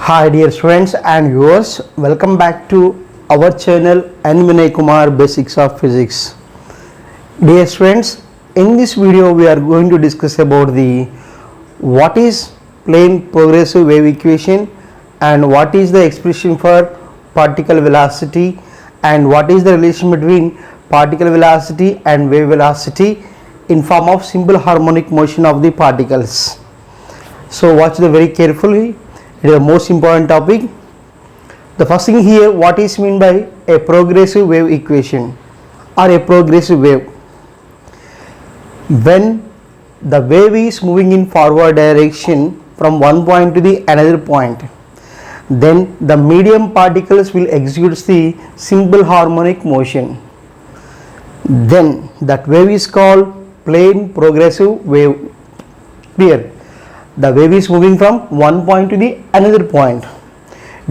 Hi dear students and viewers, welcome back to our channel and VINAY KUMAR Basics of Physics. Dear students, in this video we are going to discuss about the what is plane progressive wave equation and what is the expression for particle velocity and what is the relation between particle velocity and wave velocity in form of simple harmonic motion of the particles. So watch the very carefully. It is the most important topic. The first thing here, what is meant by a progressive wave equation or a progressive wave? When the wave is moving in forward direction from one point to the another point, then the medium particles will execute the simple harmonic motion. Then that wave is called plane progressive wave. Clear? The wave is moving from one point to the another point.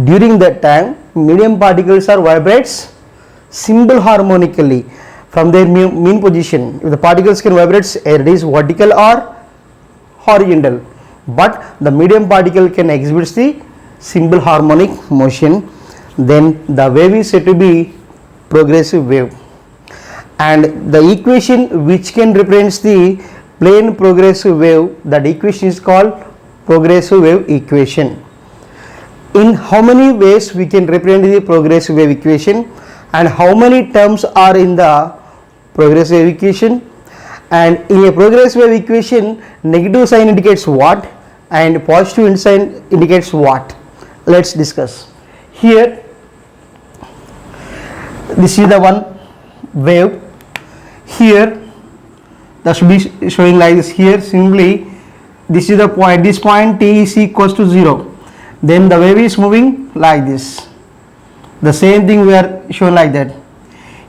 During that time, medium particles are vibrates simple harmonically from their mean position. If the particles can vibrate, it is vertical or horizontal, but the medium particle can exhibit the simple harmonic motion. Then the wave is said to be progressive wave, and the equation which can represent the plane progressive wave, that equation is called progressive wave equation. In how many ways we can represent the progressive wave equation, and how many terms are in the progressive wave equation? And in a progressive wave equation, negative sign indicates what and positive sign indicates what. Let's discuss. Here, this is the one wave. Here that should be showing like this. Here simply this is the point, this point t is equals to 0, then the wave is moving like this. The same thing we are shown like that.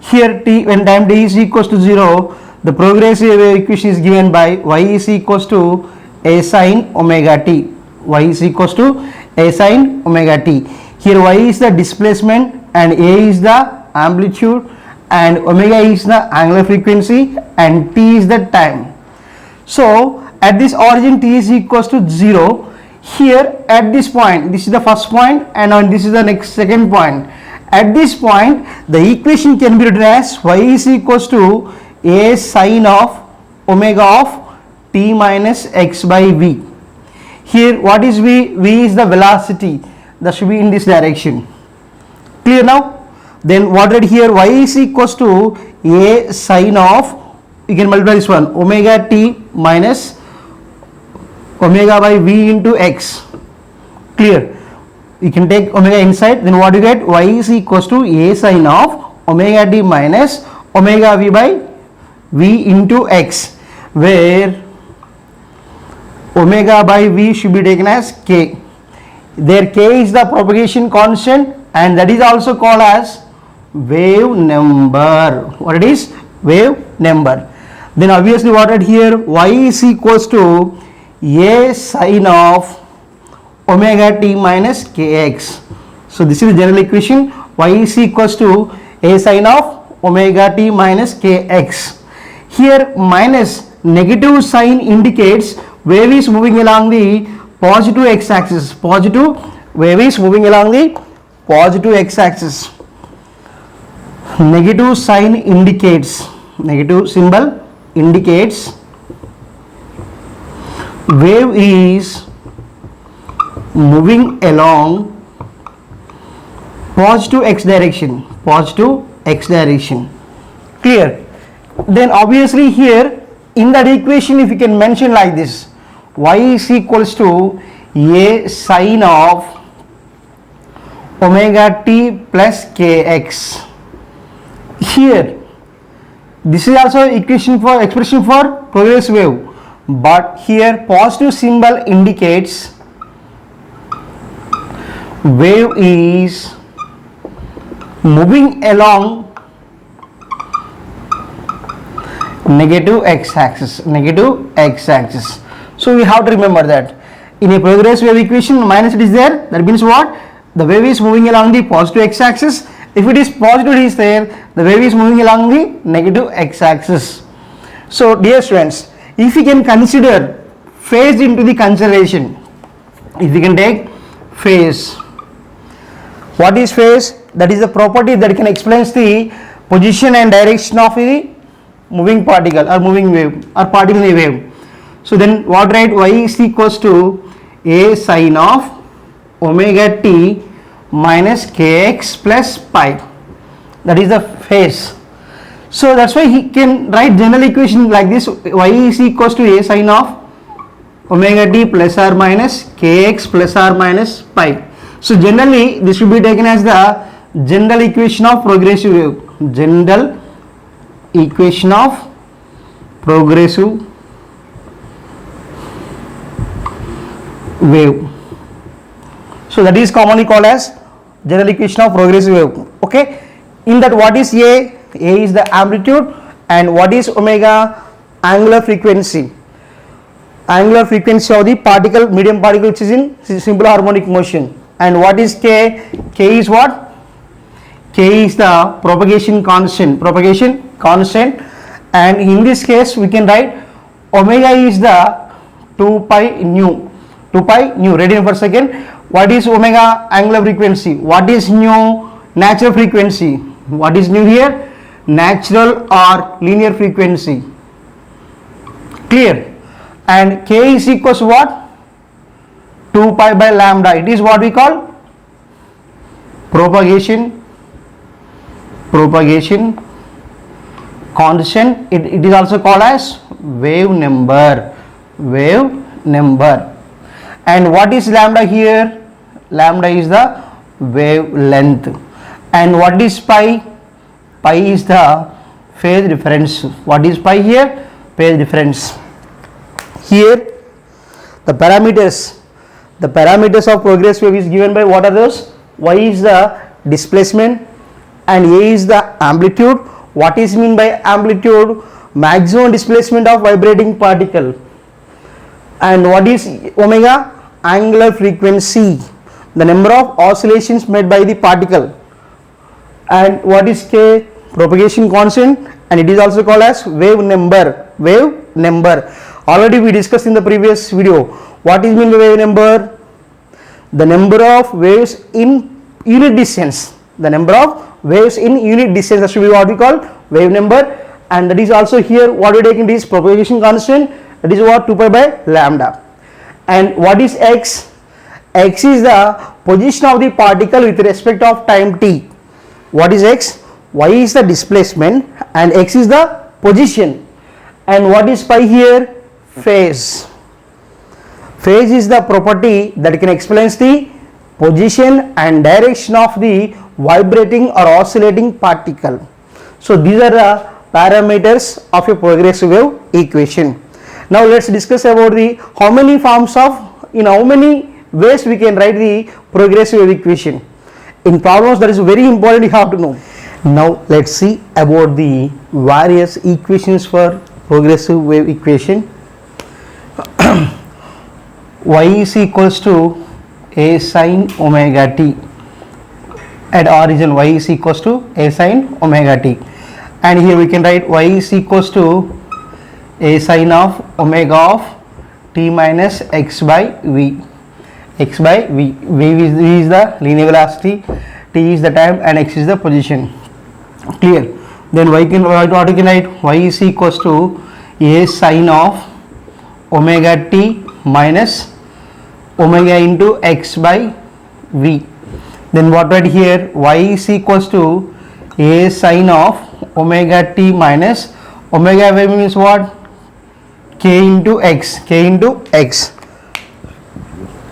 Here t, when time t is equals to 0, the progressive wave equation is given by y is equals to a sin omega t. Y is equals to a sin omega t. Here y is the displacement and a is the amplitude and omega is the angular frequency and t is the time. So at this origin t is equals to 0. Here at this point, this is the first point and on this is the next second point. At this point the equation can be written as y is equals to a sin of omega of t minus x by v. Here what is v? V is the velocity, that should be in this direction. Clear now? Then what right here, y is equals to a sin of, you can multiply this one, omega t minus omega by v into x. Clear? You can take omega inside, then what you get? Y is equals to a sin of omega t minus omega v by v into x, where omega by v should be taken as k. There k is the propagation constant and that is also called as wave number. What it is? Wave number. Then obviously what right here, y is equals to a sin of omega t minus kx. So this is the general equation, y is equals to a sin of omega t minus kx. Here minus negative sign indicates wave is moving along the positive x-axis. Positive wave is moving along the positive x-axis. Negative sign indicates, negative symbol indicates wave is moving along positive x direction, positive x direction. Clear? Then obviously here in that equation, if you can mention like this, y is equals to a sin of omega t plus kx. Here this is also equation for expression for progressive wave, but here positive symbol indicates wave is moving along negative x-axis, negative x-axis. So we have to remember that in a progressive wave equation minus it is there, that means what? The wave is moving along the positive x-axis. If it is positive it is there, the wave is moving along the negative x-axis. So dear students, if we can consider phased into the consideration, if we can take phase. What is phase? That is the property that can explain the position and direction of the moving particle or moving wave or particle in a wave. So then what, right? Y is equals to a sine of omega t minus kx plus pi. That is the phase. So that's why he can write general equation like this: y is equals to a sine of omega t plus or minus kx plus or minus pi. So generally this should be taken as the general equation of progressive wave. General equation of progressive wave. So that is commonly called as general equation of progressive wave. Okay. In that, what is A? A is the amplitude, and what is omega? Angular frequency. Angular frequency of the particle, medium particle, which is in simple harmonic motion. And what is K? K is what? K is the propagation constant. Propagation constant. And in this case, we can write omega is the 2 pi nu. 2 pi nu. Ready for a second? What is omega? Angular frequency. What is nu? Natural frequency. What is nu here? Natural or linear frequency. Clear? And K is equals to what? 2 pi by lambda. It is what we call propagation constant. It is also called as wave number. And what is lambda here? Lambda is the wavelength. And what is pi? Pi is the phase difference. What is pi here? Phase difference. Here the parameters of progressive wave is given by what are those? Y is the displacement and A is the amplitude. What is mean by amplitude? Maximum displacement of vibrating particle. And what is omega? Angular frequency, the number of oscillations made by the particle. And what is K? Propagation constant, and it is also called as wave number. Already we discussed in the previous video. What is mean by wave number? The number of waves in unit distance. The number of waves in unit distance, that should be what we call wave number. And that is also here what we take in this propagation constant. That is what? 2 pi by lambda. And what is x? X is the position of the particle with respect of time t. What is x? Y is the displacement and x is the position. And what is pi here? Phase. Phase is the property that can explain the position and direction of the vibrating or oscillating particle. So these are the parameters of a progressive wave equation. Now let's discuss about the how many forms of, in how many ways we can write the progressive wave equation. In problems, that is very important, you have to know. Now let's see about the various equations for progressive wave equation. Y is equals to a sine omega t. At origin, y is equals to a sine omega t. And here we can write y is equals to a sine of omega of t minus x by v. X by v. V is the linear velocity, t is the time, and x is the position. Clear? Then what we can write? Y is equals to a sine of omega t minus omega into x by v. Then what right here? Y is equals to a sine of omega t minus omega v means what? K into x.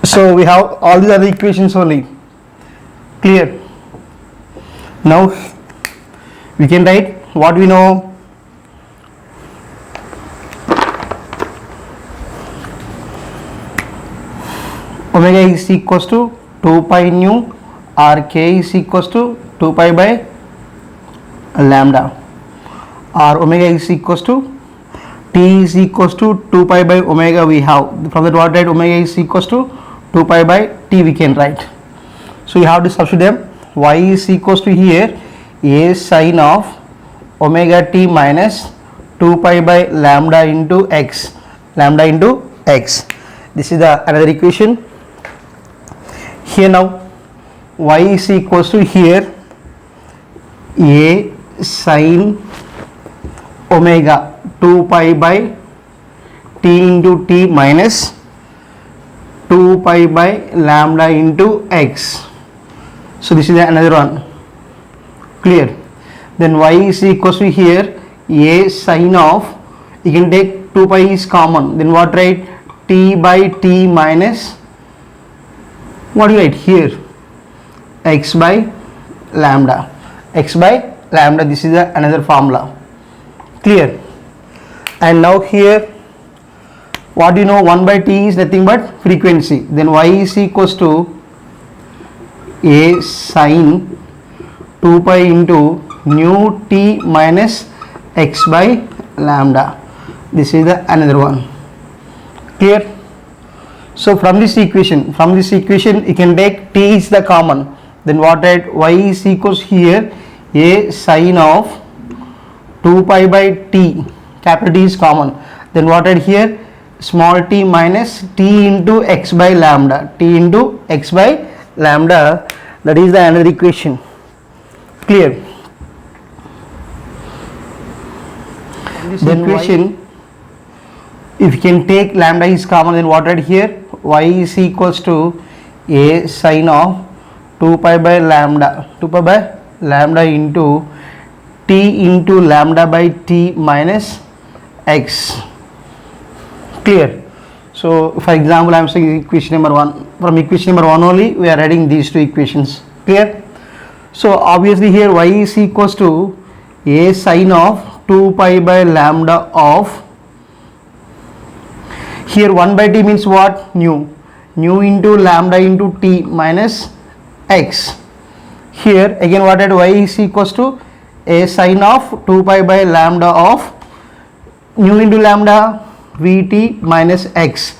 So we have all these other equations only. Clear? Now we can write what we know. Omega is equals to 2 pi nu, or k is equals to 2 pi by lambda, or omega is equals to t is equals to 2 pi by omega. We have from that what, right? Omega is equals to 2 pi by t we can write. So you have to substitute them. Y is equals to here a sine of omega t minus 2 pi by lambda into x. This is the another equation. Here now y is equals to here a sin omega 2 pi by t into t minus 2 pi by lambda into x. So this is another one. Clear? Then y is equals to here a sin of, you can take 2 pi is common, then what write, t by t minus, what do you write here, x by lambda. X by lambda, this is another formula. Clear? And now here what do you know, 1 by t is nothing but frequency, then y is equals to a sin 2 pi into nu t minus x by lambda. This is the another one. Clear? So from this equation you can take t is the common, then what write, y is equals here a sin of 2 pi by t, capital T is common, then what write here, small t minus t into x by lambda, t into x by lambda. That is the another equation. Clear? Then equation, if you can take lambda is common, then what write here, y is equals to a sin of 2 pi by lambda into t into lambda by t minus x. Clear? So for example I am saying equation number 1, from equation number 1 only we are writing these two equations. Clear? So obviously here y is equals to a sin of 2 pi by lambda of, here 1 by t means what, nu into lambda into t minus x. Here again what at y is equals to a sin of 2 pi by lambda of nu into lambda vt minus x,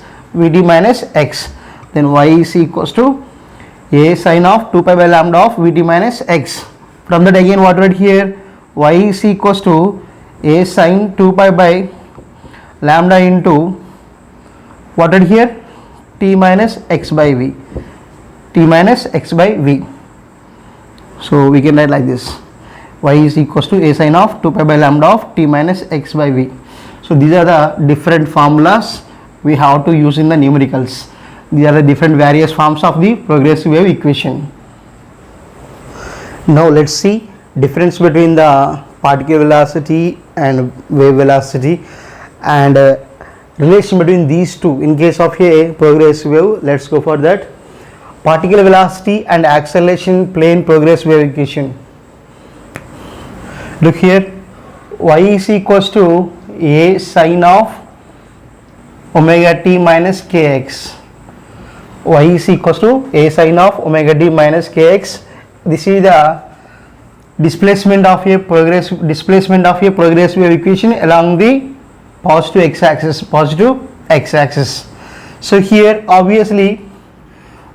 then y is equals to a sin of 2 pi by lambda of vt minus x. From that again what right here, y is equals to a sin 2 pi by lambda into what right here, t minus x by v. So we can write like this, y is equals to a sin of 2 pi by lambda of t minus x by v. So these are the different formulas we have to use in the numericals. These are the different various forms of the progressive wave equation. Now let's see difference between the particle velocity and wave velocity and relation between these two in case of a progressive wave. Let's go for that. Particle velocity and acceleration plane progressive wave equation. Look here, y is equals to a sin of omega t minus kx. Y is equals to a sin of omega t minus kx. This is the displacement of a progressive wave equation along the positive x-axis. So here obviously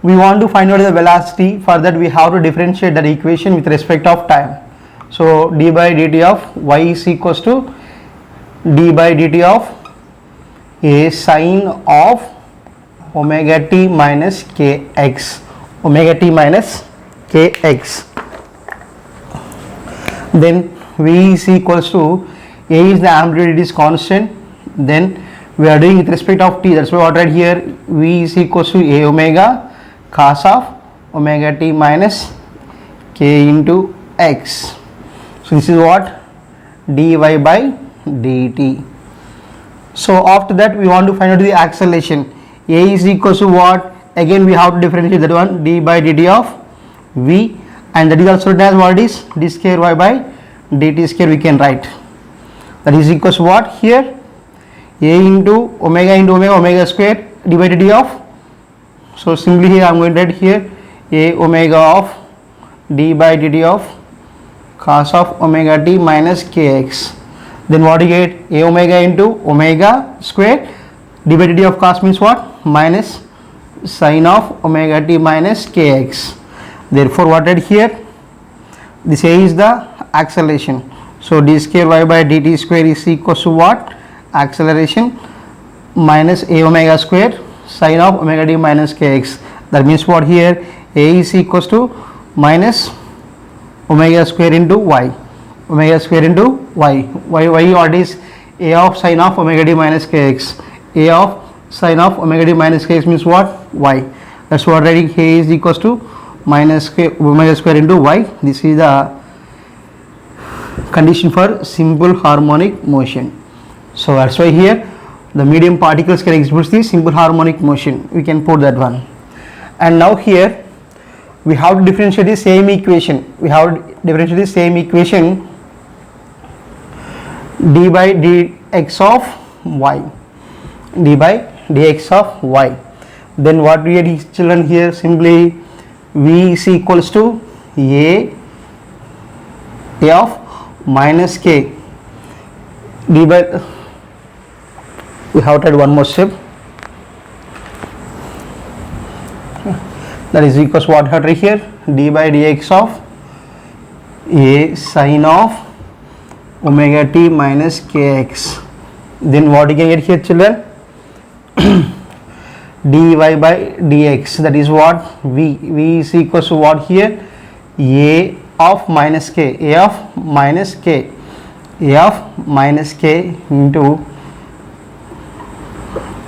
we want to find out the velocity. For that we have to differentiate that equation with respect of time. So d by dt of y is equals to d by dt of a sin of omega t minus kx, then v is equals to a is the amplitude, it is constant, then we are doing with respect of t, that's why what right here, v is equals to a omega cos of omega t minus k into x. So this is what, dy by dt. So after that we want to find out the acceleration. A is equals to what, again we have to differentiate that one, d by dt of v, and that is also written as what is d square y by dt square we can write. That is equals to what here, a into omega square d by dt of, so simply here I am going to write here a omega of d by dt of cos of omega t minus kx. Then what you get, a omega into omega square d by dt of cos means what, minus sin of omega t minus kx. Therefore what right here, this a is the acceleration. So d square y by dt square is equals to what, acceleration minus a omega square sin of omega t minus kx. That means what here, A is equals to minus omega square into y, omega square into y. What is A of sine of omega d minus kx? A of sine of omega d minus kx means what? Y. That's what writing. A is equals to minus k omega square into y. This is the condition for simple harmonic motion. So that's why here the medium particles can exhibit the simple harmonic motion. We can put that one. And now here we have to differentiate the same equation. d by dx of y, d by dx of y. Then what we get, children, here simply v is equals to a of minus k d by, we have to add one more step, that is equals what had right here, d by dx of a sine of omega t minus kx. Then what you can get here, children, dy by dx, that is what v is equals to what here, a of minus k, a of minus k into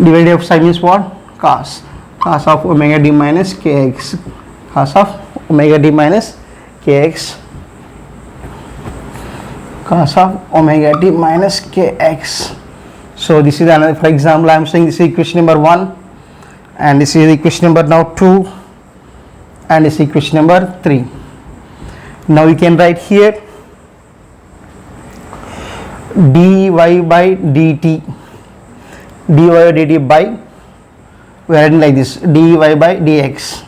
divided of sine means what, cos of omega d minus kx, cos of omega d minus kx, cos of omega t minus kx. So this is another, for example, I am saying this is equation number 1, and this is equation number now 2, and this is equation number 3. Now we can write here dy by dt, dy by dt by, we are writing like this, dy by dx,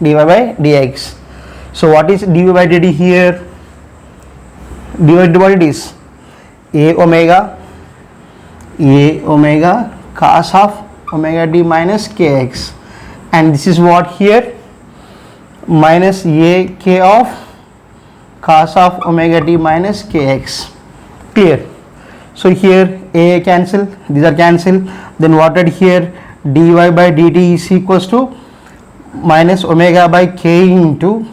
dy by dx. So what is dy by dt here? Dy by dt, what it is? A omega cos of omega d minus kx, and this is what here, minus a k of cos of omega t minus kx. Clear? So here a cancel, these are cancelled. Then what at here, dy by dt is equals to minus omega by k into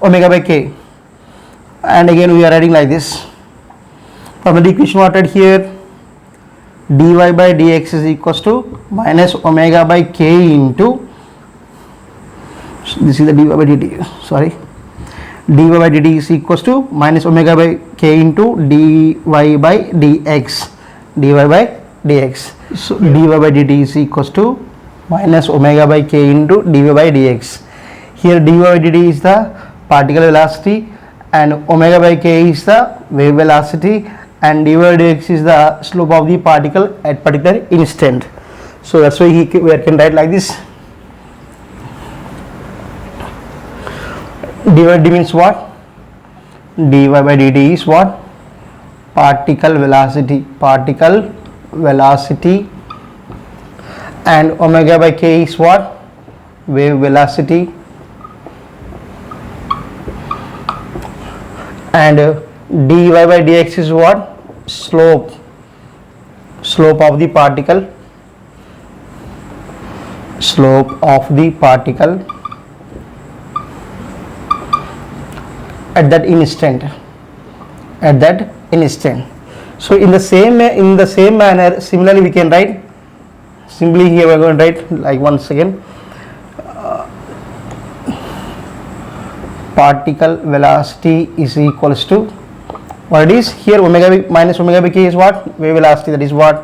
omega by k, and again we are writing like this. From the equation what at here, dy by dx is equals to minus omega by k into, so this is the dy by dt, sorry, dy by dt is equals to minus omega by k into dy by dx, dy by dx. So dy by dt is equals to minus omega by k into dy by dx. Here dy by dt is the particle velocity and omega by k is the wave velocity, and dy by dx is the slope of the particle at particular instant. So that's why we can write like this. dy by dt means what? dy by dt is what? Particle velocity, and omega by k is what? Wave velocity, and dy by dx is what? Slope of the particle, at that instant. So in the same manner, similarly we can write, simply here we are going to write like once again, particle velocity is equals to, what it is here, omega by minus omega by k is what? Wave velocity, that is what?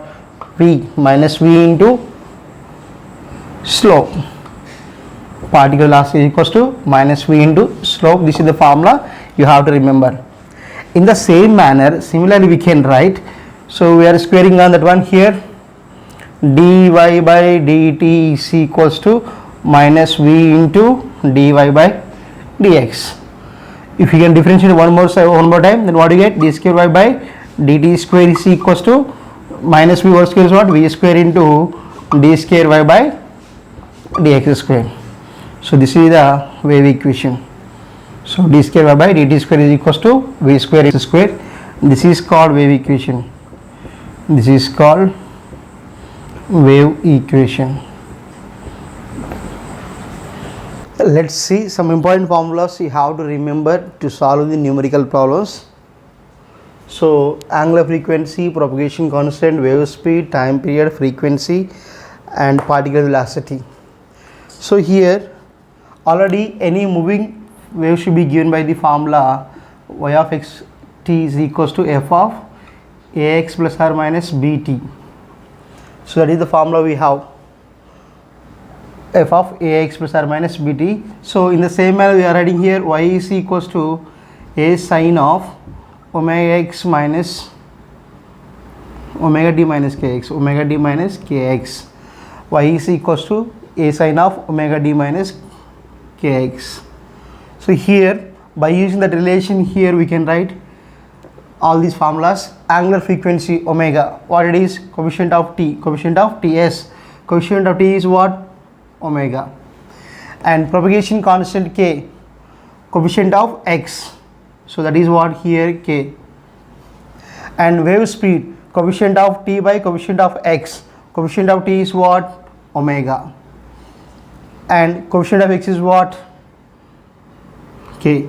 V minus v into slope. Particle velocity is equals to minus v into slope. This is the formula you have to remember. In the same manner, similarly we can write, so we are squaring on that one here, dy by dt is equals to minus v into dy by dx. If you can differentiate one more time, then what do you get? D square y by dt square is equals to minus v whole square is what? V square into d square y by dx square. So this is the wave equation. So d square y by dt square is equals to v square x square. This is called wave equation. This is called wave equation. Let's see some important formulas you have to remember to solve the numerical problems. So angular frequency, propagation constant, wave speed, time period, frequency and particle velocity. So here already any moving wave should be given by the formula y of x t is equals to f of ax plus or minus bt. So that is the formula we have, f of ax plus or minus bt. So in the same manner we are writing here y is equals to a sine of omega x minus omega d minus kx, omega d minus kx. Y is equals to a sine of omega d minus kx. So here by using that relation here we can write all these formulas. Angular frequency omega, what it is, coefficient of t, coefficient of ts, coefficient of t is what, omega. And propagation constant k, coefficient of x, so that is what here k. And wave speed, coefficient of t by coefficient of x, coefficient of t is what, omega. And coefficient of x is what, k.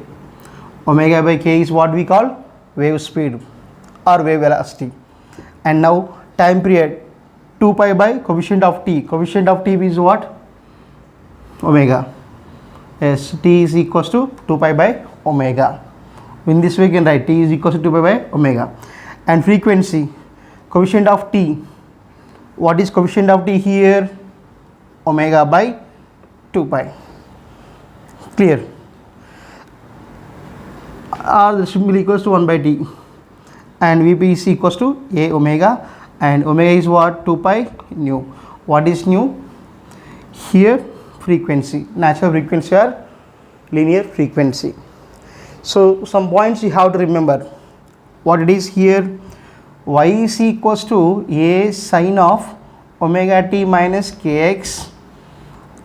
Omega by k is what we call wave speed or wave velocity. And now time period, 2 pi by coefficient of t, coefficient of t is what, omega. Yes, t is equals to 2 pi by omega. In this way we can write t is equals to 2 pi by omega. And frequency, coefficient of t, what is coefficient of t here, omega by 2 pi. Clear? Or the symbol equals to 1 by t. And Vp is equals to a omega, and omega is what, 2 pi nu. What is nu? Here frequency, natural frequency or linear frequency. So some points you have to remember. What it is here, y is equals to a sine of omega t minus kx,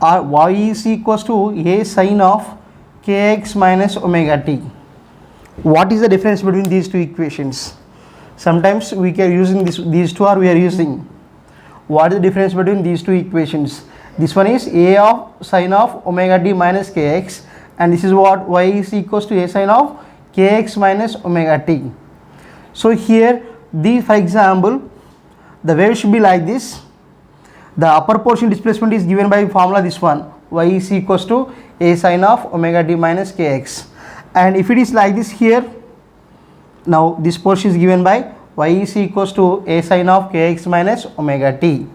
or y is equals to a sine of kx minus omega t. What is the difference between these two equations? Sometimes we are using these two, or we are using, what is the difference between these two equations? This one is a of sine of omega t minus kx, and this is what, y is equals to a sine of kx minus omega t. So here these, for example, the wave should be like this. The upper portion displacement is given by formula this one, y is equals to a sine of omega t minus kx. And if it is like this here, now this portion is given by y is equals to a sine of kx minus omega t.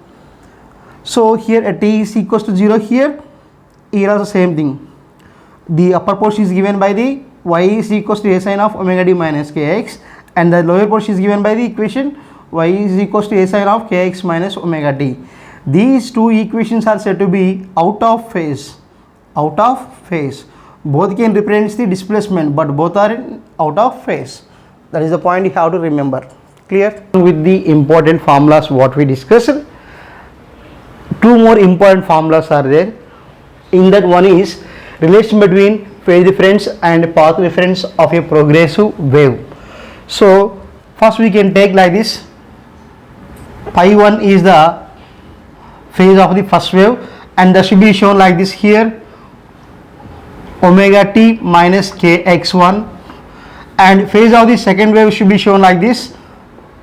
So here at t is equals to 0, here also same thing. The upper portion is given by the y is equals to a sine of omega t minus kx, and the lower portion is given by the equation y is equals to a sine of kx minus omega t. These two equations are said to be out of phase. Out of phase. Both can represent the displacement, but both are out of phase. That is the point you have to remember. Clear? With the important formulas what we discussed, two more important formulas are there. In that, one is relation between phase difference and path difference of a progressive wave. So first we can take like this, pi 1 is the phase of the first wave, and that should be shown like this here, omega t minus kx1, and phase of the second wave should be shown like this,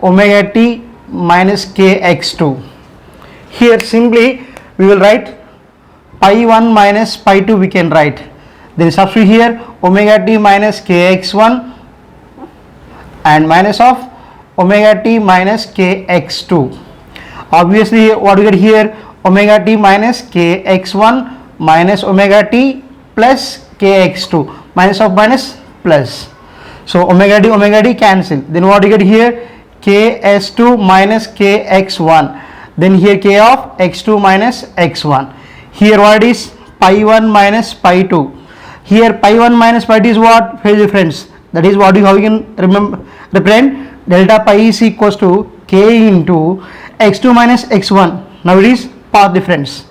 omega t minus kx2. Here simply we will write pi 1 minus pi 2 we can write, then substitute here omega t minus kx1 and minus of omega t minus kx2. Obviously what we get here, omega t minus kx1 minus omega t plus kx2, minus of minus plus. So omega t cancel. Then what we get here, ks2 minus kx1. Then here k of x2 minus x1. Here what is pi 1 minus pi 2. Here pi 1 minus pi 2 is what, phase difference. That is what how we can remember, represent delta pi is equals to k into x2 minus x1. Now it is path difference.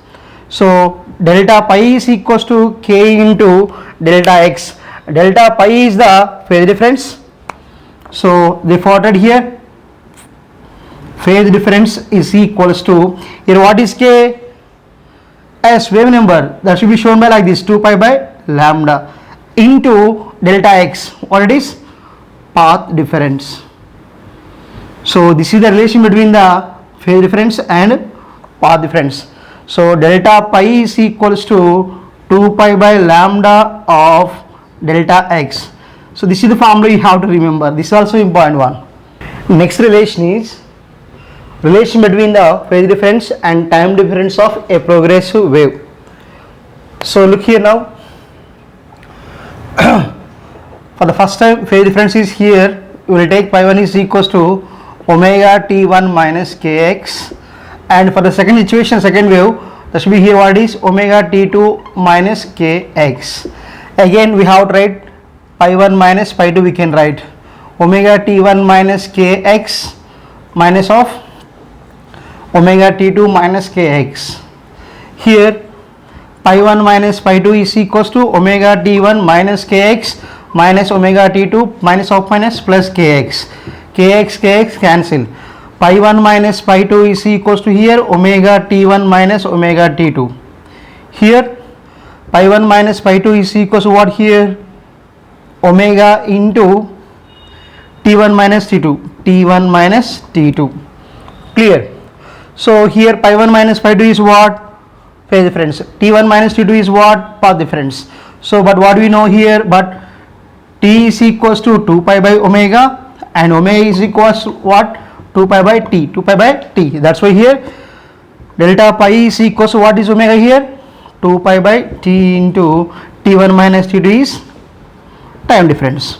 So delta pi is equals to k into delta x. Delta pi is the phase difference. So therefore here phase difference is equals to, here what is k? as wave number, that should be shown by like this, 2 pi by lambda into delta x. What it is? Path difference. So this is the relation between the phase difference and path difference. So delta pi is equals to 2 pi by lambda of delta x. So this is the formula you have to remember. This is also important one. Next relation is relation between the phase difference and time difference of a progressive wave. So look here now. For the first time, phase difference is here. We will take pi 1 is equals to omega t1 minus kx, and for the second situation, second wave, that should be here what is omega t2 minus kx. Again we have to write pi 1 minus pi 2, we can write omega t1 minus kx minus of omega t2 minus kx. Here pi 1 minus pi 2 is equals to omega t1 minus kx minus omega t2 minus of minus plus kx. Kx cancel. Pi 1 minus pi 2 is equals to here omega t1 minus omega t2. Here pi 1 minus pi 2 is equals to what here? Omega into t1 minus t2. T1 minus t2. Clear? So here pi 1 minus pi 2 is what? Phase difference. T1 minus t2 is what? Path difference. So but what we know here, but t is equals to 2 pi by omega and omega is equals to what? 2 pi by t. 2 pi by t. That's why here delta pi is equals to what is omega here? 2 pi by t into t1 minus t2 is time difference.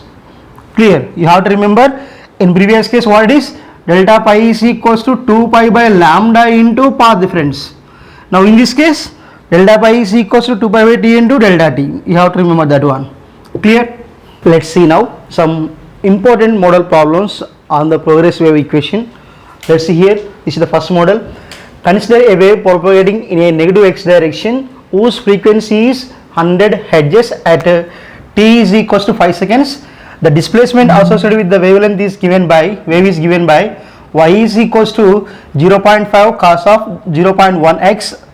Clear? You have to remember, in previous case what it is? Delta pi is equals to 2 pi by lambda into path difference. Now in this case delta pi is equals to 2 pi by t into delta t. You have to remember that one. Clear? Let's see now some important model problems on the progressive wave equation. Let's see here. This is the first model. Consider a wave propagating in a negative x direction whose frequency is 100 hertz at t is equals to 5 seconds. The displacement associated with the wavelength is given by y is equals to 0.5 cos of 0.1x.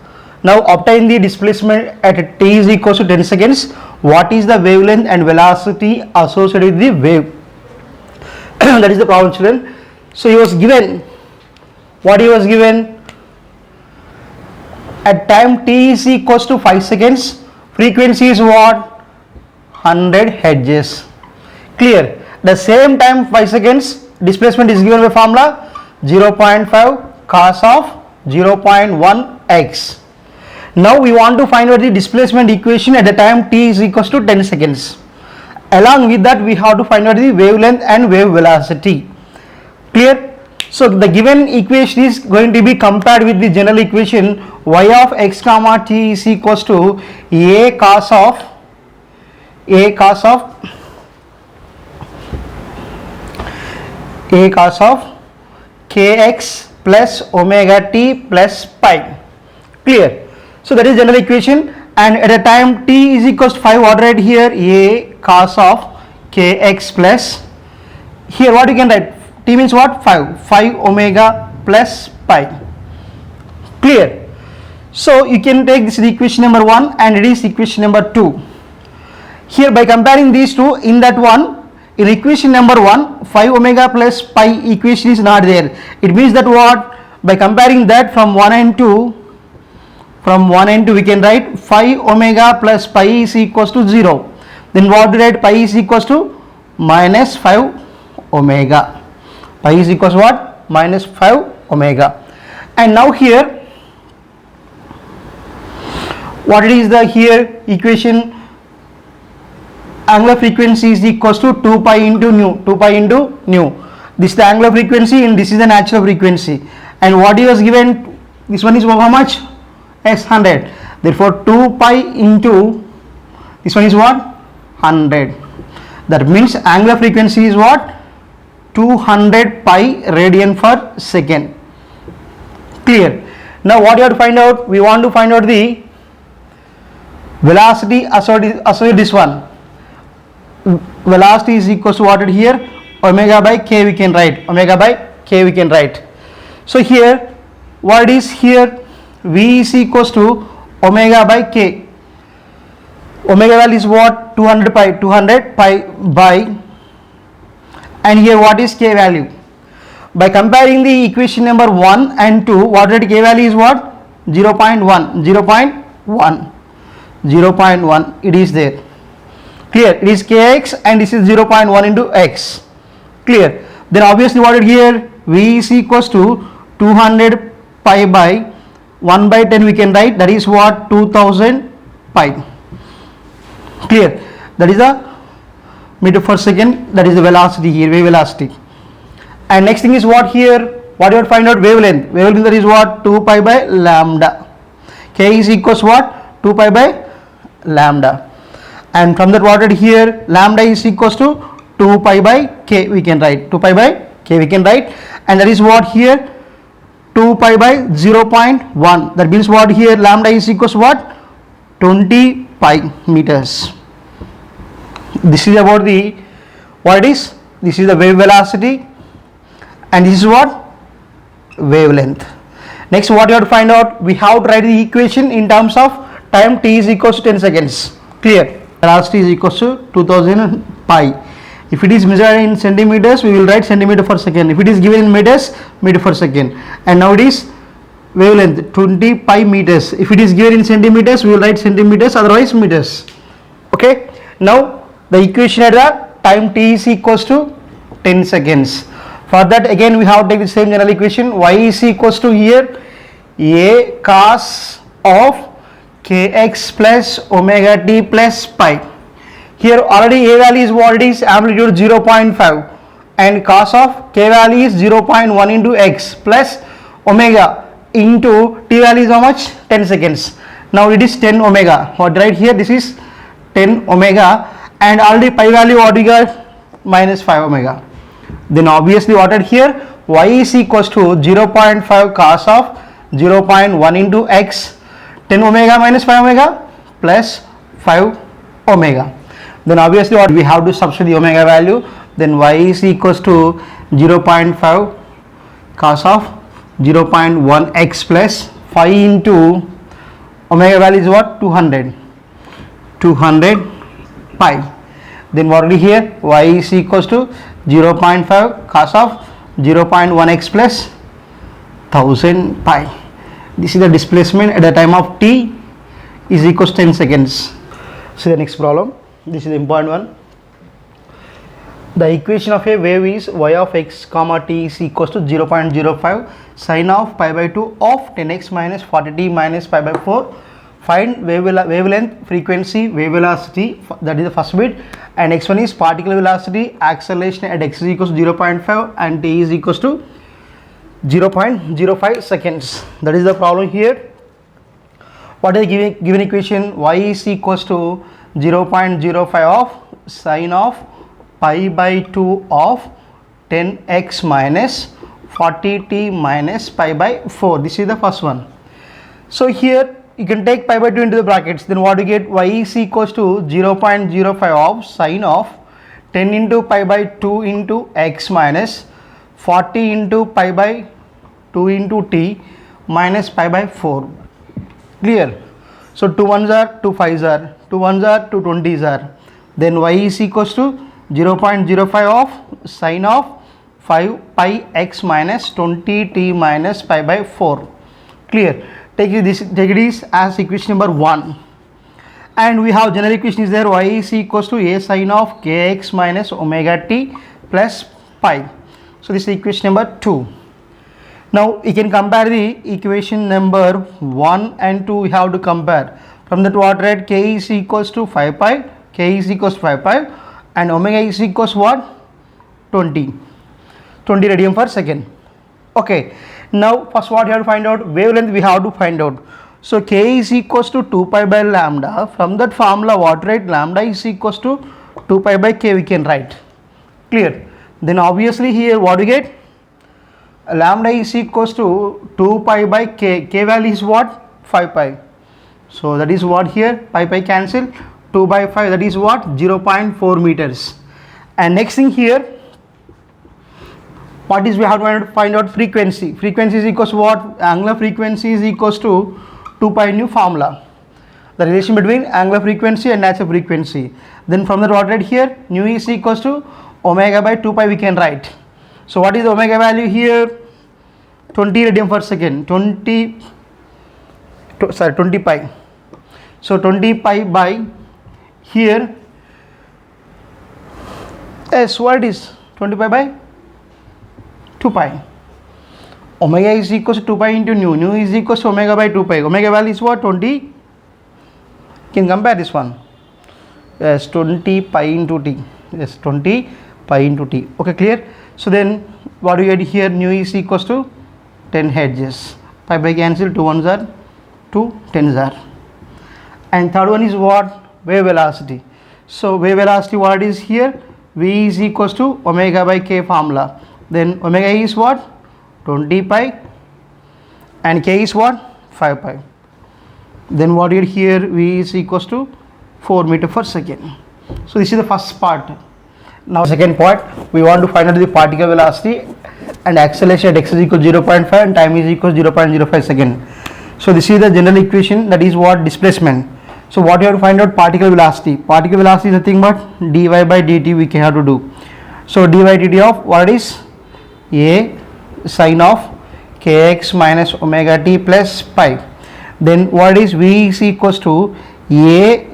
Now obtain the displacement at t is equals to 10 seconds. What is the wavelength and velocity associated with the wave? That is the problem, children. So he was given, what he was given? At time t is equals to 5 seconds, frequency is what? 100 hertz. Clear? The same time 5 seconds, displacement is given by formula 0.5 cos of 0.1x. Now we want to find out the displacement equation at the time t is equals to 10 seconds. Along with that we have to find out the wavelength and wave velocity. Clear? So the given equation is going to be compared with the general equation y of x comma t is equals to a cos of kx plus omega t plus pi. Clear? So that is general equation, and at a time t is equals to 5, what write here? A cos of kx plus, here what you can write? T means what? 5 omega plus pi. Clear? So you can take this is equation number 1 and it is equation number 2. Here by comparing these two, in that one, in equation number 1, 5 omega plus pi equation is not there. It means that what? By comparing that from 1 and 2, we can write 5 omega plus pi is equals to 0. Then what to write? Pi is equals to minus 5 omega. Pi is equals to what? Minus 5 omega. And now here, what it is the here equation? Angular frequency is equals to 2 pi into nu. 2 pi into nu. This is the angular frequency and this is the natural frequency. And what he was given? This one is how much? X 100. Therefore 2 pi into this one is what? 100. That means angular frequency is what? 200 pi radian per second. Clear? Now what you have to find out? We want to find out the velocity associated this one. Velocity is equals to what it here? Omega by k we can write. Omega by k we can write. So here what is here? V is equals to omega by k. Omega value is what? 200 pi by, and here what is k value? By comparing the equation number 1 and 2, what rate k value is what? 0.1, 0.1, it is there. Clear? It is kx and this is 0.1 into x. Clear? Then obviously what it here? V is equals to 200 pi by 1 by 10 we can write, that is what? 2000 pi. Clear? That is the meter per second, that is the velocity here, wave velocity. And next thing is what here? What you have to find out? Wavelength. Wavelength, that is what? 2 pi by lambda. K is equals what? 2 pi by lambda. And from that what it here? Lambda is equals to 2 pi by k we can write. 2 pi by k we can write. And that is what here? 2 pi by 0.1. That means what here? Lambda is equals to what? 20 pi meters. This is about the, what it is? This is the wave velocity and this is what? Wavelength. Next what you have to find out? We have to write the equation in terms of time t is equals to 10 seconds. Clear? Velocity is equals to 2000 pi. If it is measured in centimeters, we will write centimeter per second. If it is given in meters, meter per second. And now it is wavelength 20 pi meters. If it is given in centimeters, we will write centimeters, otherwise meters. Okay. Now the equation at the time t is equals to 10 seconds. For that again we have to take the same general equation. Y is equals to here a cos of kx plus omega t plus pi. Here already a value is what it is? Amplitude 0.5 and cos of k value is 0.1 into x plus omega into t value is how much? 10 seconds. Now it is 10 omega. What right here? This is 10 omega and already pi value what we got? Minus 5 omega. Then obviously what are here? Y is equals to 0.5 cos of 0.1 into x, 10 omega minus 5 omega plus 5 omega. Then obviously what we have to substitute the omega value. Then y is equals to 0.5 cos of 0.1 x plus 5 into omega value is what? 200 pi. Then what will be here? Y is equals to 0.5 cos of 0.1 x plus 1000 pi. This is the displacement at the time of t is equals to 10 seconds. So the next problem, this is the important one. The equation of a wave is y of x comma t is equals to 0.05 sine of pi by 2 of 10x minus 40t minus pi by 4. Find wavelength, frequency, wave velocity, that is the first bit, and next one is particle velocity, acceleration at x is equals to 0.5 and t is equals to 0.05 seconds. That is the problem here. What is the given equation? Y is equals to 0.05 of sine of pi by 2 of 10x minus 40t minus pi by 4. This is the first one. So here you can take pi by 2 into the brackets. Then what you get? Y is equals to 0.05 of sine of 10 into pi by 2 into x minus 40 into pi by 2 into t minus pi by 4. Clear? So 2 1s are 2 5s are 2 1s are 2 20s are. Then y is equals to 0.05 of sine of 5 pi x minus 20 t minus pi by 4. Clear? Take this as equation number 1. And we have general equation is there, y is equals to a sine of kx minus omega t plus pi. So this is equation number 2. Now you can compare the equation number 1 and 2. We have to compare. From that what read? K is equals to 5 pi, k is equals to 5 pi and omega is equals to what? 20 radian per second. Okay. Now first what you have to find out? Wavelength we have to find out. So k is equals to 2 pi by lambda. From that formula what right? Lambda is equals to 2 pi by k we can write. Clear? Then obviously here what we get? Lambda is equals to 2 pi by k. K value is what? 5 pi. So that is what here? Pi cancel. 2 by 5, that is what? 0.4 meters. And next thing here, what is we have to find out? Frequency. Frequency is equals to what? Angular frequency is equals to 2 pi new formula. the relation between angular frequency and natural frequency. Then from the what right here, nu is equals to omega by 2 pi we can write. So what is the omega value here? 20 radian per second, 20 pi. So 20 pi by here, yes, what is 20 pi by 2 pi. Omega is equals to 2 pi into nu. Nu is equals to omega by 2 pi. Omega value is what? 20. You can compare this one. Yes, 20 pi into t. Yes, 20 pi into t. Okay, clear? So then what do you get here? Nu is equals to 10 hertz. Pi by cancel, 2 ones are 2, 10s are. And third one is what? Wave velocity. So wave velocity what is here? V is equals to omega by k formula. Then omega is what? 20 pi and k is what? 5 pi. Then what you get here? V is equals to 4 meter per second. So this is the first part. Now second part, we want to find out the particle velocity and acceleration at x is equal to 0.5 and time is equal to 0.05 second. So this is the general equation, that is what? Displacement. So what you have to find out? Particle velocity. Particle velocity is nothing but dy by dt we can have to do. So dy by dt of what is? A sine of kx minus omega t plus pi. Then what is? V is equals to A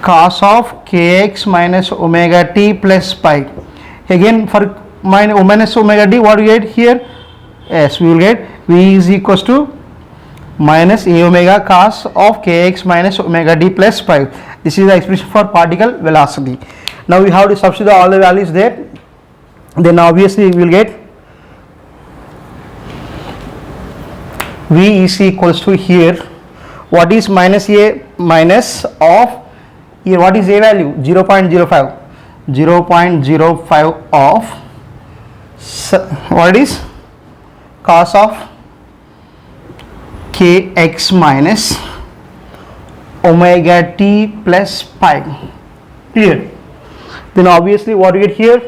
cos of kx minus omega t plus pi. Again for minus omega t, what do you get here? Yes, we will get V is equals to minus a omega cos of kx minus omega t plus pi. This is the expression for particle velocity. Now we have to substitute all the values there. Then obviously we will get V is equals to here, what is minus a minus of here, what is a value? 0.05 of what is cos of kx minus omega t plus pi. Clear? Then obviously what you get here?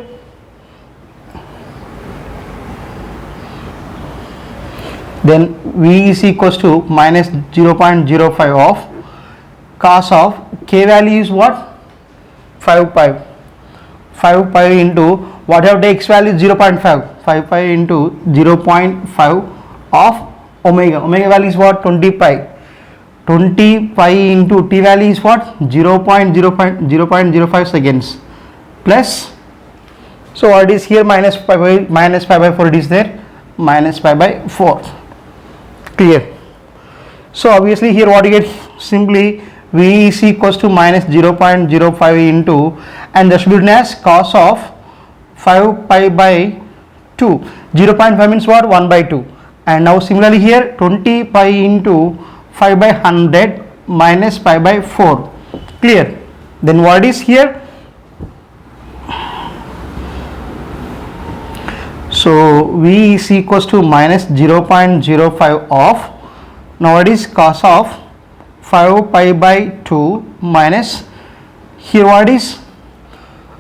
Then V is equals to minus 0.05 of cos of k value is what? 5 pi. 5 pi into whatever the x value is 0.5. 5 pi into 0.5 of omega. Omega value is what? 20 pi. 20 pi into t value is what? 0.05 seconds. Plus, so what is here? Minus pi by 4 it is there. Minus pi by 4. Clear? So obviously here what you get? Simply V is equals to minus 0.05 into, and that should be written as cos of 5 pi by 2. 0.5 means what? 1 by 2. And now similarly here 20 pi into 5 by 100 minus pi by 4. Clear? Then what is here? So V is equals to minus 0.05 of, now what is cos of 5 pi by 2 minus, here what is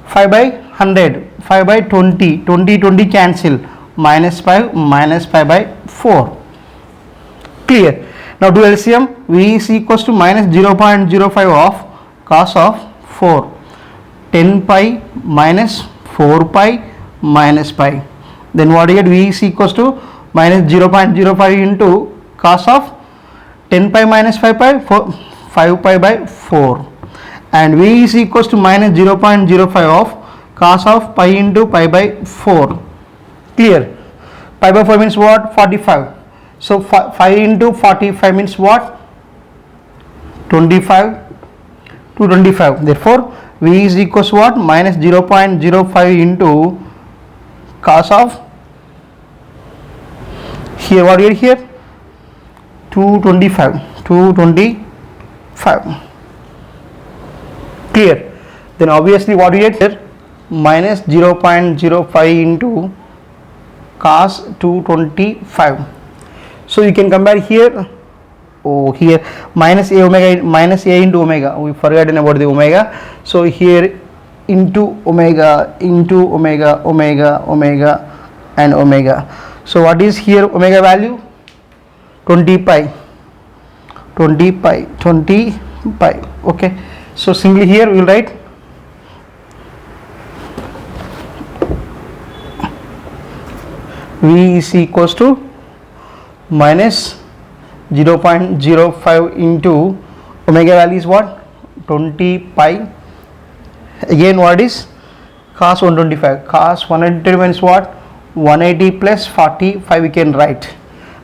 5 by 100, 5 by 20, 20 cancel, minus pi by 4. Clear? Now do LCM. V is equals to minus 0.05 of cos of 4, 10 pi minus 4 pi minus pi. Then what do you get? V is equals to minus 0.05 into cos of 10 pi minus 5 pi, 5 pi by 4. And V is equals to minus 0.05 of cos of pi into pi by 4. Clear? Pi by 4 means what? 45. So 5 into 45 means what? 25 to 25. Therefore V is equals to what? Minus 0.05 into cos of, here what you get here? 225. Clear? Then obviously what you get here? Minus 0.05 into cos 225. So you can compare here. Oh, here minus a omega, minus a into omega. We forgotten about the omega. So here into omega, omega and omega. So what is here omega value? 20 pi. 20 pi. Okay, so simply here we will write V is equals to minus 0.05 into omega value is what, 20 pi. Again what is cos 125, cos 120 means what, 180 plus 45 we can write.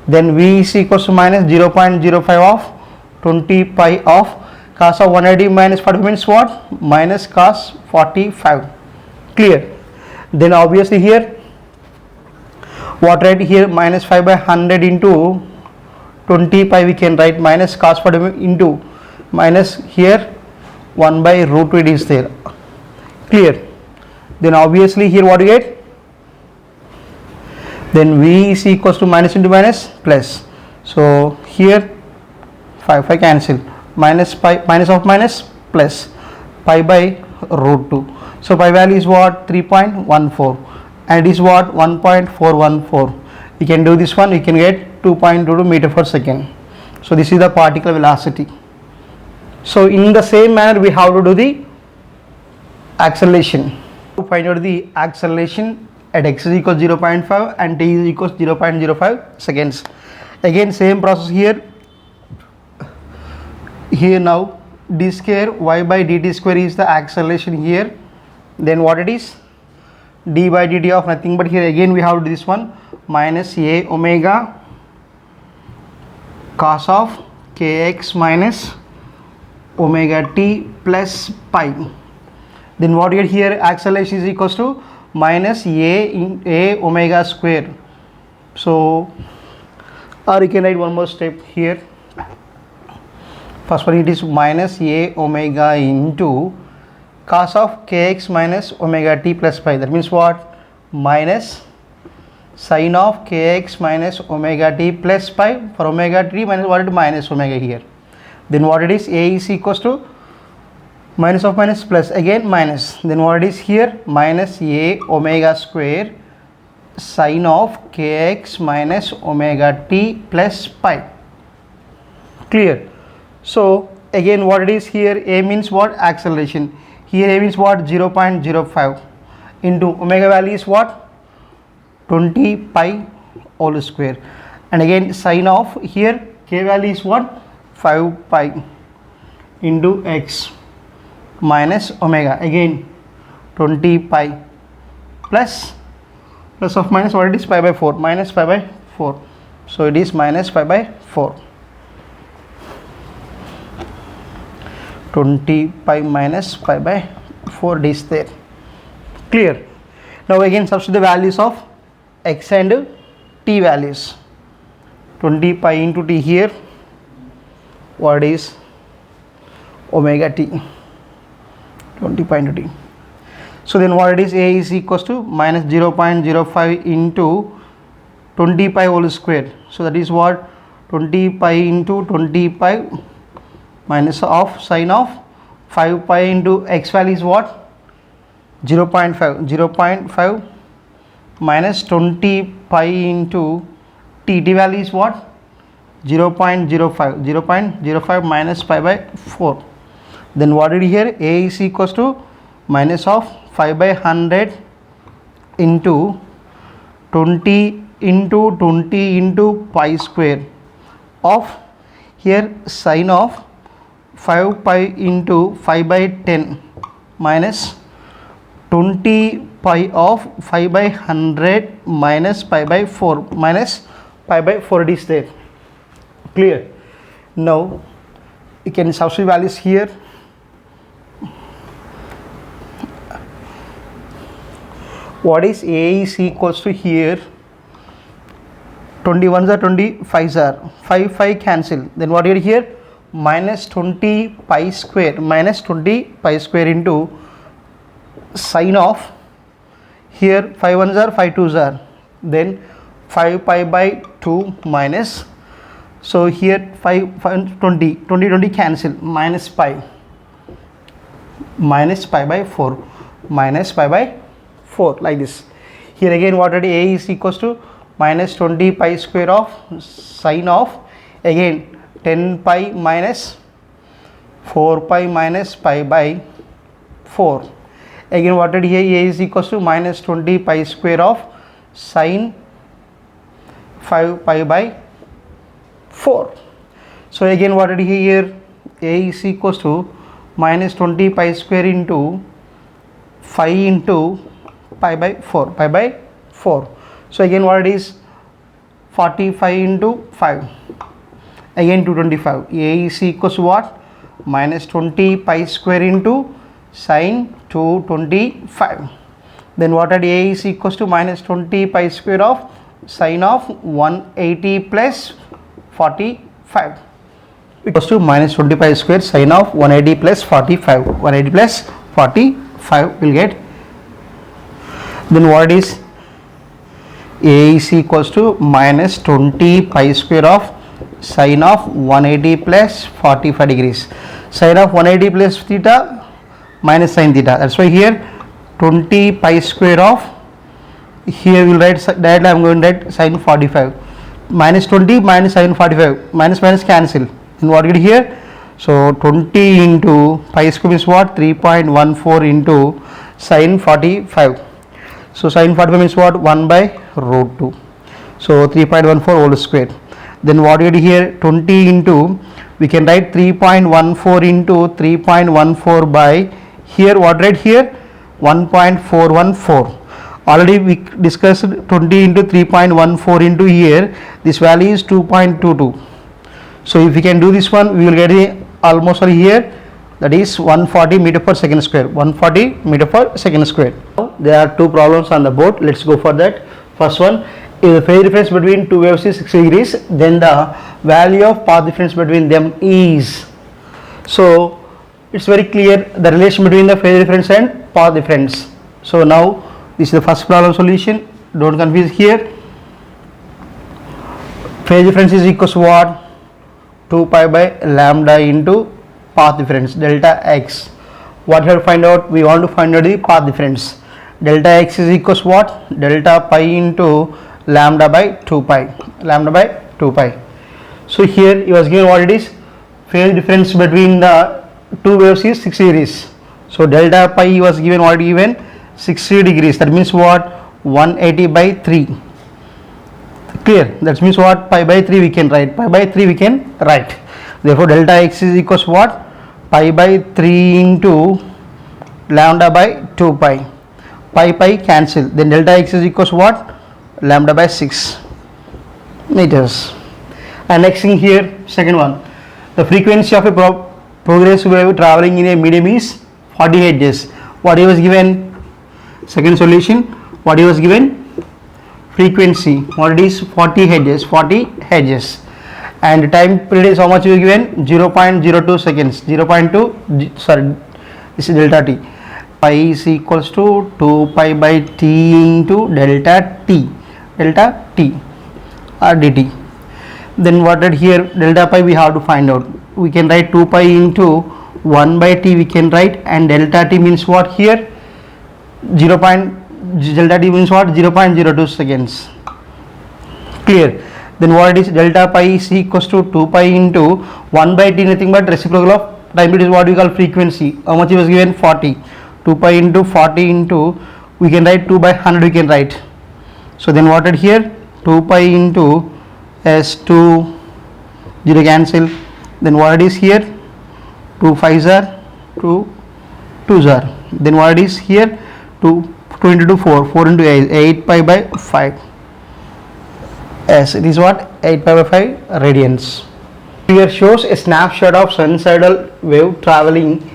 Then V is equals to minus 0.05 of 20 pi of cos of 180 minus 40 means what, minus cos 45. Clear? Then obviously here what right here, minus 5 by 100 into 20 pi we can write minus cos 40 into minus here 1 by root 2 it is there. Clear? Then obviously here what you get, then V is equals to minus into minus plus. So here 5 cancel, minus pi, minus of minus plus pi by root 2. So pi value is what, 3.14 and it is what, 1.414. You can do this one, you can get 2.22 meter per second. So this is the particle velocity. So in the same manner we have to do the acceleration. To find out the acceleration at x is equal to 0.5 and t is equal to 0.05 seconds. Again same process here. Here now d square y by dt square is the acceleration here. Then what it is, d by dt of nothing but here again we have to do this one, minus a omega cos of kx minus omega t plus pi. Then what you get here, acceleration is equals to minus a omega square. So or you can write one more step here. First one it is minus a omega into cos of kx minus omega t plus pi. That means what, minus sin of kx minus omega t plus pi for omega t minus what, minus omega here. Then what it is, a is equals to minus of minus plus again minus. Then what it is here, minus a omega square sin of kx minus omega t plus pi. Clear? So again what it is here, a means what, acceleration. Here a means what, 0.05 into omega value is what, 20 pi whole square. And again sin of here k value is what, 5 pi into x minus omega, again 20 pi plus of minus what it is, pi by 4, minus pi by 4. So it is minus pi by 4. 20 pi minus pi by 4 is there. Clear? Now again substitute the values of x and t values. 20 pi into t here, what is omega t, 20 pi into t. So then what it is, a is equals to minus 0.05 into 20 pi whole square. So that is what, 20 pi into 20 pi minus of sin of 5 pi into x value is what, 0.5 minus 20 pi into t value is what, 0.05 minus pi by 4. Then what did here, a is equals to minus of 5 by 100 into 20 into pi square of here sin of 5 pi into 5 by 10 minus 20 pi of 5 by 100 minus pi by 4 minus pi by 4 it is there. Clear? Now you can substitute values here. What is a is equals to here, 21s are 25s are 5 cancel. Then what you get here, minus 20 pi square into sin of here 5 1s are 5 2s are, then 5 pi by 2 minus, so here 20 cancel, minus pi by 4 like this. Here again what are a is equals to minus 20 pi square of sin of again 10 pi minus 4 pi minus pi by 4. Again what did here, a is equals to minus 20 pi square of sine 5 pi by 4. So again what did here, a is equals to minus 20 pi square into 5 into pi by 4. So again what it is, 45 into 5, again 225. A is equals to what, minus 20 pi square into sine 225. Then what are a is equals to minus 20 pi square of sine of 180 plus 45 equals to minus 20 pi square sine of 180 plus 45. 180 plus 45 will get. Then what is a is equals to minus 20 pi square of sine of 180 plus 45 degrees. Sine of 180 plus theta minus sine theta. That's why here 20 pi square of, here we will write directly, I am going to write sine 45. Minus 20 minus sine 45, minus minus cancel. And what you get here? So 20 into pi square means what? 3.14 into sine 45. So sine 45 means what? 1 by root 2. So 3.14 whole square. Then what you get here? 20 into, we can write 3.14 into 3.14 by, here what right here? 1.414. Already we discussed 20 into 3.14 into here. This value is 2.22. So if we can do this one, we will get a almost here, that is 140 meter per second square. 140 meter per second square. There are two problems on the board. Let's go for that. First one, if the phase difference between two waves is 60 degrees, then the value of path difference between them is. So it's very clear the relation between the phase difference and path difference. So now this is the first problem solution. Don't confuse here. Phase difference is equals to what? 2 pi by lambda into path difference delta x. What you have to find out? We want to find out the path difference. Delta x is equals to what? Delta pi into lambda by 2 pi. Lambda by 2 pi. So here he was given what it is. Phase difference between the two waves is 60 degrees. So delta pi was given what given? 60 degrees. That means what? 180 by 3. Clear? That means what? Pi by 3 we can write. Pi by 3 we can write. Therefore delta x is equals to what? Pi by 3 into lambda by 2 pi. Pi cancel. Then delta x is equals to what? Lambda by 6 meters. And next thing here, second one. The frequency of a progressive wave traveling in a medium is 40 hertz. What he was given? Second solution. What he was given? Frequency. What it is? 40 hertz. 40 hertz. And time period is how much you given? 0.02 seconds. 0.2. Sorry, this is delta t. Pi is equals to 2 pi by t into delta t. Delta t or dt. Then what did here? Delta pi we have to find out. We can write 2 pi into 1 by t we can write, and delta t means what here? Delta t means what? 0.02 seconds. Clear? Then what it is? Delta pi is equals to 2 pi into 1 by t, nothing but reciprocal of time. It is what we call frequency. How much it was given? 40. 2 pi into 40 into, we can write 2 by 100 we can write. So then what it here? 2 pi into s2, 0 cancel. Then what it is here? 2 5s are 2 2s are. Then what it is here? 2 into 2 4, 4 into 8 pi by 5. Yes, it is what? 8 pi by 5 radians. Here shows a snapshot of sinusoidal wave traveling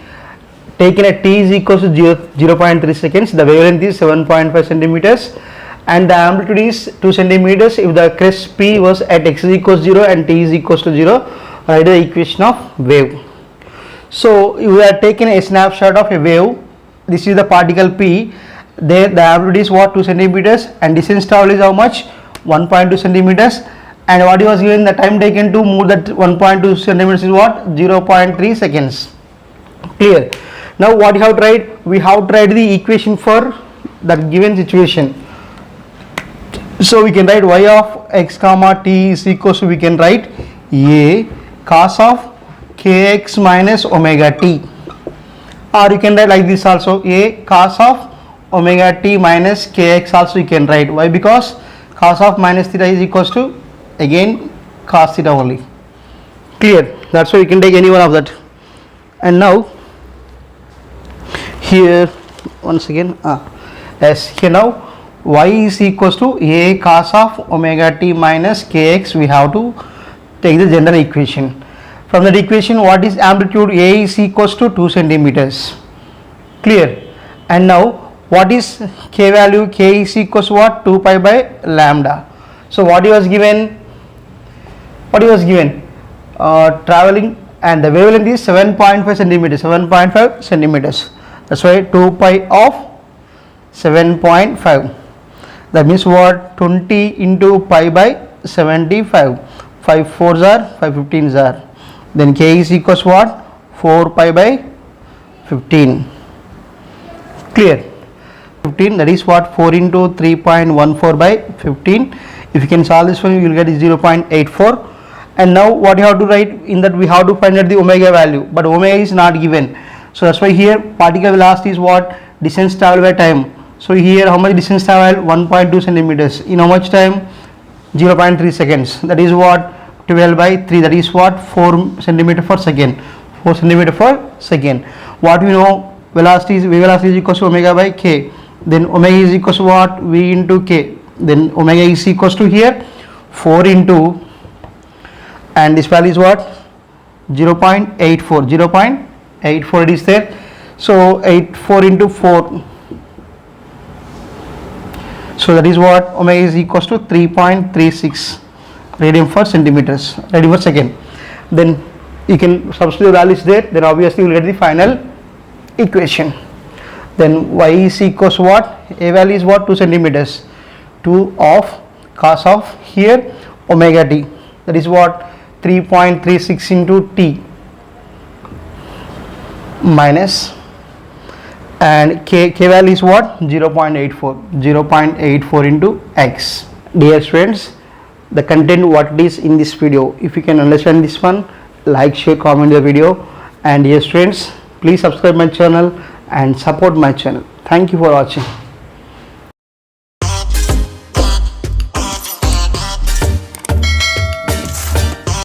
taken at t is equals to 0.3 seconds. The wavelength is 7.5 centimeters and the amplitude is 2 centimeters. If the crest p was at x is equals to 0 and t is equals to 0, write the equation of wave. So we are taking a snapshot of a wave. This is the particle p. There the amplitude is what? 2 centimeters and distance traveled is how much? 1.2 centimeters. And what he was given, the time taken to move that 1.2 centimeters is what? 0.3 seconds. Clear? Now what you have to write? We have to write the equation for that given situation. So we can write y of x comma t is equals to, we can write a cos of kx minus omega t, or you can write like this also, a cos of omega t minus kx also you can write. Why? Because cos of minus theta is equals to again cos theta only. Clear? That's why you can take any one of that. And now here once again yes, here now y is equals to a cos of omega t minus kx. We have to take the general equation. From that equation, what is amplitude? A is equals to 2 centimeters. Clear? And now what is k value? K is equals to what? 2 pi by lambda. So what he was given? What he was given? Traveling, and the wavelength is 7.5 centimeters. 7.5 centimeters. That's why 2 pi of 7.5. That means what? 20 into pi by 75. 5 4s are 5 15s are. Then k is equals what? 4 pi by 15. Clear? 15, that is what? 4 into 3.14 by 15. If you can solve this one, you will get 0.84. And now what you have to write in that, we have to find out the omega value, but omega is not given. So that's why here particle velocity is what? Distance traveled by time. So here how much distance traveled? 1.2 centimeters. In how much time? 0.3 seconds. That is what? 12 by 3. That is what? 4 centimeter per second. 4 centimeter per second. What we know? Velocity is, V velocity is equals to omega by k. Then omega is equals to what? V into k. Then omega is equals to here 4 into, and this value is what? 0.84. 0.84 it is there. So 84 into 4. So that is what? Omega is equals to 3.36 radian per centimeters, radian per second. Then you can substitute the values there. Then obviously you will get the final equation. Then y is equals to what? A value is what? 2 centimeters. 2 of cos of here omega t. That is what? 3.36 into t minus, and k value is what? 0.84. 0.84 into x. Dear students, the content what it is in this video, if you can understand this one, like, share, comment the video. And dear students, please subscribe my channel and support my channel. Thank you for watching.